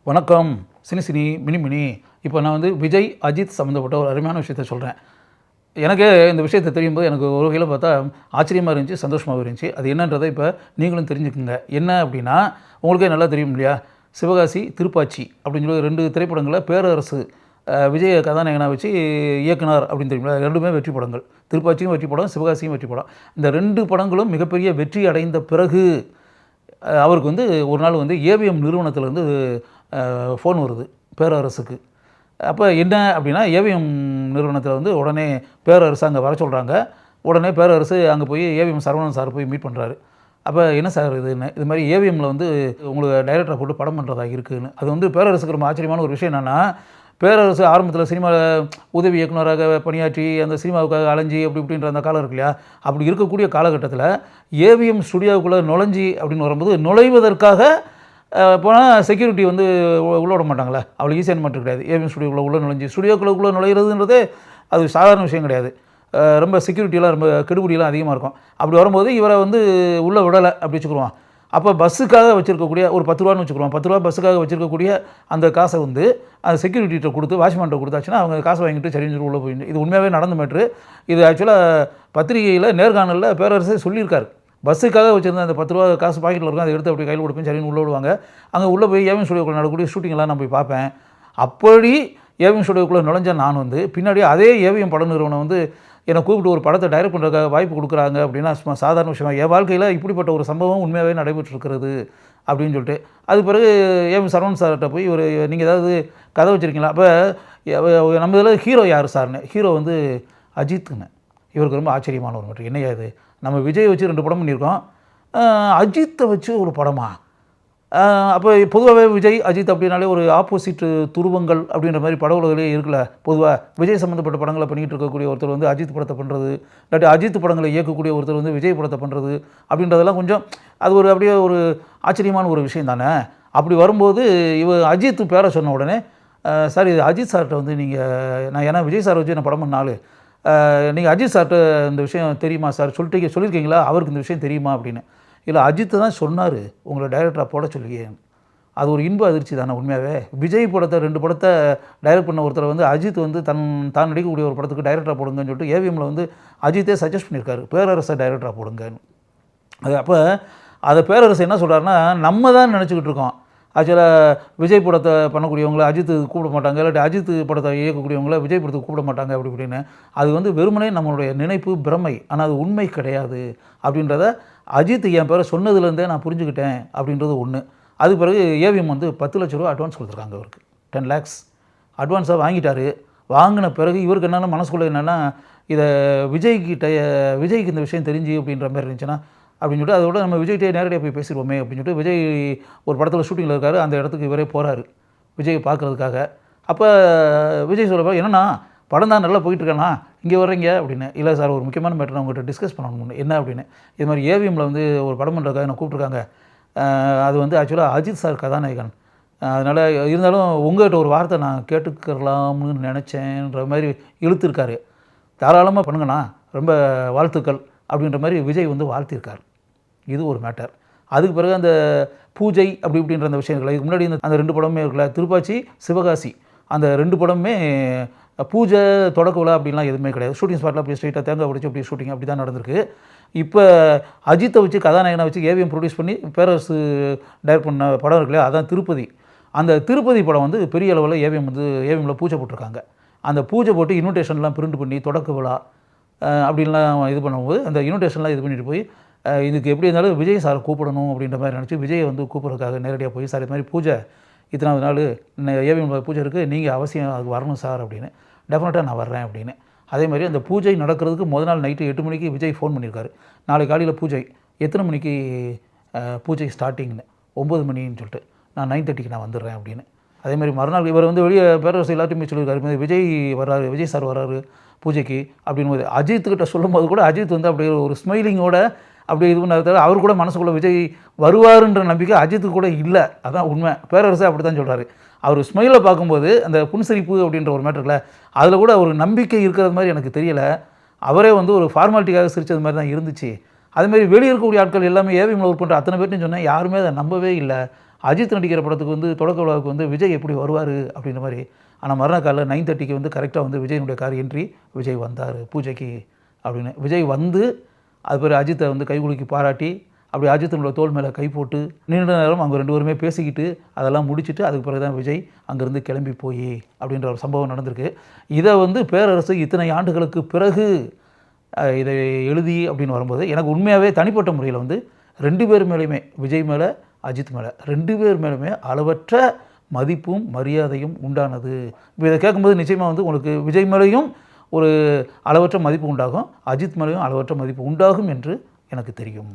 வணக்கம். சினி மினி மினி. இப்போ நான் வந்து விஜய், அஜித் சம்மந்தப்பட்ட ஒரு அருமையான விஷயத்த சொல்கிறேன். எனக்கு இந்த விஷயத்த தெரியும்போது எனக்கு ஒரு வகையில் பார்த்தா ஆச்சரியமாக இருந்துச்சு, சந்தோஷமாகவும் இருந்துச்சு. அது என்னன்றதை இப்போ நீங்களும் தெரிஞ்சுக்குங்க. என்ன அப்படின்னா, உங்களுக்கே நல்லா தெரியும் இல்லையா? சிவகாசி, திருப்பாச்சி அப்படின்னு சொல்லி 2 திரைப்படங்களை பேரரசு விஜய கதாநாயகனாக வச்சு இயக்குனார் அப்படின்னு தெரியுங்களா? 2மே வெற்றி படங்கள். திருப்பாச்சியும் வெற்றி படம், சிவகாசியும் வெற்றி படம். இந்த 2 படங்களும் மிகப்பெரிய வெற்றி அடைந்த பிறகு அவருக்கு வந்து ஒரு நாள் வந்து ஏவிஎம் நிறுவனத்திலேருந்து ஃபோன் வருது பேரரசுக்கு. அப்போ என்ன அப்படின்னா, ஏவிஎம் நிறுவனத்தில் வந்து உடனே பேரரசு அங்கே வர சொல்கிறாங்க. உடனே பேரரசு அங்கே போய் ஏவிஎம் சரவணன் சார் போய் மீட் பண்ணுறாரு. அப்போ என்ன சார் இதுன்னு, இது மாதிரி ஏவிஎம்மில் வந்து உங்களுக்கு டைரக்டரை போட்டு படம் பண்ணுறதா இருக்குதுன்னு. அது வந்து பேரரசுக்கு ரொம்ப ஆச்சரியமான ஒரு விஷயம் என்னென்னா, பேரரசு ஆரம்பத்தில் சினிமாவில் உதவி இயக்குனராக பணியாற்றி அந்த சினிமாவுக்காக அலைஞ்சி அப்படி இப்படின்ற அந்த காலம் இருக்கு இல்லையா? அப்படி இருக்கக்கூடிய காலகட்டத்தில் ஏவிஎம் ஸ்டுடியோவுக்குள்ளே நுழைஞ்சி அப்படின்னு வரும்போது, நுழைவதற்காக போனால் செக்யூரிட்டி வந்து உள்ளே விட மாட்டாங்களே, அவ்வளோ ஈஸியான மட்டும் கிடையாது. ஏவிஎம் ஸ்டுடியோக்குள்ளே உள்ளே நுழைஞ்சி ஸ்டுடியோக்குள்ளே நுழையிறதுன்றது அது சாதாரண விஷயம் கிடையாது. ரொம்ப செக்யூரிட்டியெலாம் ரொம்ப கெடுபிடியெலாம் அதிகமாக இருக்கும். அப்படி வரும்போது இவரை வந்து உள்ளே விடலை அப்படி வச்சுக்கிடுவான். அப்போ பஸ்ஸுக்காக வச்சுருக்கக்கூடிய ஒரு 10 ரூபான்னு வச்சுக்கிடுவான். 10 ரூபா பஸ்ஸுக்காக வச்சுருக்கக்கூடிய அந்த காசை வந்து அந்த செக்யூரிட்டிகிட்ட கொடுத்து வாட்ச்மேன்கிட்ட கொடுத்தாச்சுன்னா அவங்க காசை வாங்கிட்டு சரின்னு சொல்லி உள்ளே போயிட்டு, இது உண்மையாகவே நடந்த மேட்ரு. இது ஆக்சுவலாக பத்திரிகையில் நேர்காணலில் பேரரசே சொல்லியிருக்காரு. பஸ்ஸுக்காக வச்சுருந்த அந்த 10 ரூபா காசு பாக்கெட்டில் இருக்கும், அதை எடுத்து அப்படி கையில் கொடுப்பேன் சரின்னு உள்ளே விடுவாங்க. அங்கே உள்ளே போய் ஏவிஎம் ஸ்டுடியோக்குள்ளே நடக்கக்கூடிய ஷூட்டிங்லாம் நான் போய் பார்ப்பேன். அப்படி ஏவிஎம் ஸ்டுடியோக்குள்ளே நுழைஞ்ச நான் வந்து பின்னாடி அதே ஏவிஎம் பட நிறுவனம் வந்து என்னை கூப்பிட்டு ஒரு படத்தை டைரக்ட் பண்ணுறதுக்காக வாய்ப்பு கொடுக்குறாங்க அப்படின்னா சும்மா சாதாரண விஷயமா என் வாழ்க்கையில் இப்படிப்பட்ட ஒரு சம்பவம் உண்மையாகவே நடைபெற்றிருக்கிறது அப்படின்னு சொல்லிட்டு, அது பிறகு ஏவிஎம் சரவணன் சார்கிட்ட போய் ஒரு நீங்கள் ஏதாவது கதை வச்சுருக்கீங்களா? அப்போ நம்ம இதில் ஹீரோ யார் சார்னு, ஹீரோ வந்து அஜித்துன்னு. இவருக்கு ரொம்ப ஆச்சரியமான ஒரு மேட்ரு. என்னையா இது, நம்ம விஜய் வச்சு 2 படம் பண்ணியிருக்கோம், அஜித்தை வச்சு ஒரு படமா? அப்போ பொதுவாகவே விஜய், அஜித் அப்படின்னாலே ஒரு ஆப்போசிட் துருவங்கள் அப்படின்ற மாதிரி பட உலகிலே இருக்குல்ல. பொதுவாக விஜய் சம்மந்தப்பட்ட படங்களை பண்ணிகிட்டு இருக்கக்கூடிய ஒருத்தர் வந்து அஜித் படத்தை பண்ணுறது, இல்லாட்டி அஜித் படங்களை இயக்கக்கூடிய ஒருத்தர் வந்து விஜய் படத்தை பண்ணுறது அப்படின்றதெல்லாம் கொஞ்சம் அது ஒரு அப்படியே ஒரு ஆச்சரியமான ஒரு விஷயம் தானே. அப்படி வரும்போது அஜித் பேரை சொன்ன உடனே, சார் இது அஜித் சார்கிட்ட வந்து நான் ஏன்னா விஜய் சார் வச்சு நான் படம் பண்ணாலும் நீங்கள் அஜித் சார்கிட்ட இந்த விஷயம் தெரியுமா சார் சொல்லியிருக்கீங்களா, அவருக்கு இந்த விஷயம் தெரியுமா அப்படின்னு. இல்லை அஜித்தை தான் சொன்னார் உங்களை டைரக்டராக போட சொல்லியே. அது ஒரு இன்ப அதிர்ச்சி தானே உண்மையாகவே. விஜய் படத்தை 2 படத்தை டைரக்ட் பண்ண ஒருத்தரை வந்து அஜித் வந்து தான் நடிக்கக்கூடிய ஒரு படத்துக்கு டைரக்டராக போடுங்கன்னு சொல்லிட்டு ஏவிஎம்மில் வந்து அஜித்தே சஜஸ்ட் பண்ணியிருக்காரு, பேரரசை டைரக்டராக போடுங்கன்னு. அது அப்போ அதை பேரரசு என்ன சொல்கிறாருன்னா, நம்ம தான் நினச்சிக்கிட்டு இருக்கோம் ஆக்சுவலாக விஜய் படத்தை பண்ணக்கூடியவங்கள அஜித்து கூப்பிட மாட்டாங்க, இல்லாட்டி அஜித் படத்தை இயக்கக்கூடியவங்கள விஜய் படத்துக்கு கூப்பிட மாட்டாங்க அப்படி இப்படின்னு. அது வந்து வெறுமனே நம்மளுடைய நினைப்பு, பிரமை. ஆனால் அது உண்மை கிடையாது அப்படின்றத அஜித் என் பேரை சொன்னதுலேருந்தே நான் புரிஞ்சுக்கிட்டேன் அப்படின்றது ஒன்று. அது பிறகு ஏவிஎம் வந்து 10 லட்ச ரூபா அட்வான்ஸ் கொடுத்துருக்காங்க அவருக்கு. 10 lakhs அட்வான்ஸாக வாங்கிட்டார். வாங்கின பிறகு இவருக்கு என்னென்னா மனசுக்குள்ளே என்னென்னா, இதை விஜய்க்கு இந்த விஷயம் தெரிஞ்சு அப்படின்ற மாதிரி இருந்துச்சுன்னா அப்படின்னு சொல்லிட்டு, அதோட நம்ம விஜய்கிட்டே நேரடியாக போய் பேசிடுவோமே அப்படின்னு சொல்லிட்டு, விஜய் ஒரு படத்தில் ஷூட்டிங்கில் இருக்கார், அந்த இடத்துக்கு இவரே போகிறாரு விஜய் பார்க்குறதுக்காக. அப்போ விஜய் சொல்கிறப்ப, என்னன்னா படம் தான் நல்லா போயிட்டுருக்கேண்ணா, இங்கே வர்றீங்க அப்படின்னு. இல்லை சார், ஒரு முக்கியமான மேட்டர் நான் உங்கள்கிட்ட டிஸ்கஸ் பண்ணணும். என்ன அப்படின்னு, இது மாதிரி ஏவிஎம்மில் வந்து ஒரு படம் பண்ணுறதுக்காக நான் கூப்பிட்ருக்காங்க. அது வந்து ஆக்சுவலாக அஜித் சார் கதாநாயகன். அதனால் இருந்தாலும் உங்கள்கிட்ட ஒரு வார்த்தை நான் கேட்டுக்கலாம்னு நினச்சேன்ற மாதிரி இழுத்துருக்காரு. தாராளமாக பண்ணுங்கண்ணா, ரொம்ப வாழ்த்துக்கள் அப்படின்ற மாதிரி விஜய் வந்து வாழ்த்திருக்கார். இது ஒரு மேட்டர். அதுக்கு பிறகு அந்த பூஜை அப்படி இப்படின்ற அந்த விஷயங்கள், இதுக்கு முன்னாடி அந்த 2 படமே இருக்குல்ல, திருப்பாச்சி, சிவகாசி, அந்த 2 படமே பூஜை, தொடக்க விழா அப்படின்லாம் எதுவுமே கிடையாது. ஷூட்டிங் ஸ்பாட்டில் அப்படியே ஸ்ட்ரைட்டாக தேங்காய் உடைச்சு அப்படி ஷூட்டிங் அப்படி தான் நடந்திருக்கு. இப்போ அஜித்தை வச்சு கதாநாயகனை வச்சு ஏவிஎம் ப்ரொடியூஸ் பண்ணி பேரரசு டைரக்ட் பண்ண படம் இருக்குல்லையா, அதான் திருப்பதி. அந்த திருப்பதி படம் வந்து பெரிய அளவில் ஏவிஎம்மில் பூஜை போட்டிருக்காங்க. அந்த பூஜை போட்டு இன்விடேஷன்லாம் பிரிண்ட் பண்ணி தொடக்க விழா அப்படின்லாம் இது பண்ணும்போது அந்த இன்விடேஷன்லாம் இது பண்ணிட்டு போய் இதுக்கு எப்படி இருந்தாலும் விஜய் சாரை கூப்பிடணும் அப்படின்ற மாதிரி நினச்சி விஜயை வந்து கூப்பிட்றதுக்காக நேரடியாக போய், சார் இது மாதிரி பூஜை இத்தனாவது நாள் ஏவிஎம் பூஜை இருக்குது, நீங்கள் அவசியம் அதுக்கு வரணும் சார் அப்படின்னு. டெஃபினட்டாக நான் வர்றேன் அப்படின்னு. அதே மாதிரி அந்த பூஜை நடக்கிறதுக்கு முதல் நாள் நைட்டு 8 மணிக்கு விஜய் ஃபோன் பண்ணியிருக்காரு. நாளைக்கு காலையில் பூஜை, எத்தனை மணிக்கு பூஜை ஸ்டார்டிங்னு, 9 மணின்னு சொல்லிட்டு, நான் 9:30க்கு நான் வந்துடுறேன் அப்படின்னு. அதேமாதிரி மறுநாள் இவர் வந்து வெளியே பேரரசு எல்லாத்தையுமே சொல்லியிருக்காரு, விஜய் சார் வராரு பூஜைக்கு அப்படின்னு போது அஜித்துக்கிட்ட சொல்லும்போது கூட அஜித் வந்து அப்படியே ஒரு ஸ்மைலிங்கோட அப்படியே இது பண்ணாரு. அவர் கூட மனசுக்குள்ளே விஜய் வருவாருன்ற நம்பிக்கை அஜித்துக்கு கூட இல்லை. அதான் உண்மை. பேரரசே அப்படி தான் சொல்கிறாரு. அவர் ஸ்மைலில் பார்க்கும்போது அந்த புன்சிரிப்பு அப்படின்ற ஒரு மேட்டரில் அதில் கூட ஒரு நம்பிக்கை இருக்கிறது மாதிரி எனக்கு தெரியலை. அவரே வந்து ஒரு ஃபார்மாலிட்டிக்காக சிரித்தது மாதிரி தான் இருந்துச்சு. அதுமாதிரி வெளியே இருக்கக்கூடிய ஆட்கள் எல்லாமே ஏவிஎம்மில் ஒர்க் பண்ணுற அத்தனை பேர்ட்டையும் சொன்னேன், யாருமே அதை நம்பவே இல்லை. அஜித் நடிக்கிற படத்துக்கு வந்து தொடக்க விழாவுக்கு வந்து விஜய் எப்படி வருவார் அப்படின்ற மாதிரி. ஆனால் மறுநாள் காலையில் 9:30க்கு வந்து கரெக்டாக வந்து விஜயனுடைய கார் என்ட்ரி, விஜய் வந்தார் பூஜைக்கு அப்படின்னு. விஜய் வந்து அது பிறகு அஜித்தை வந்து கைகுலுக்கி பாராட்டி அப்படி அஜித்தினோட தோள் மேலே கை போட்டு நீண்ட நேரம் அவங்க 2 பேருமே பேசிக்கிட்டு அதெல்லாம் முடிச்சுட்டு அதுக்கு பிறகு தான் விஜய் அங்கேருந்து கிளம்பி போய் அப்படின்ற ஒரு சம்பவம் நடந்திருக்கு. இதை வந்து பேரரசு இத்தனை ஆண்டுகளுக்கு பிறகு இதை எழுதி அப்படின்னு வரும்போது எனக்கு உண்மையாகவே தனிப்பட்ட முறையில் வந்து 2 பேர் மேலேயுமே, விஜய் மேலே அஜித் மேலே 2 பேர் மேலுமே அளவற்ற மதிப்பும் மரியாதையும் உண்டானது. இப்போ இதை கேட்கும்போது நிச்சயமாக வந்து உங்களுக்கு விஜய் மேலேயும் ஒரு அளவற்ற மதிப்பு உண்டாகும், அஜித் மேலேயும் அளவற்ற மதிப்பு உண்டாகும் என்று எனக்கு தெரியும்.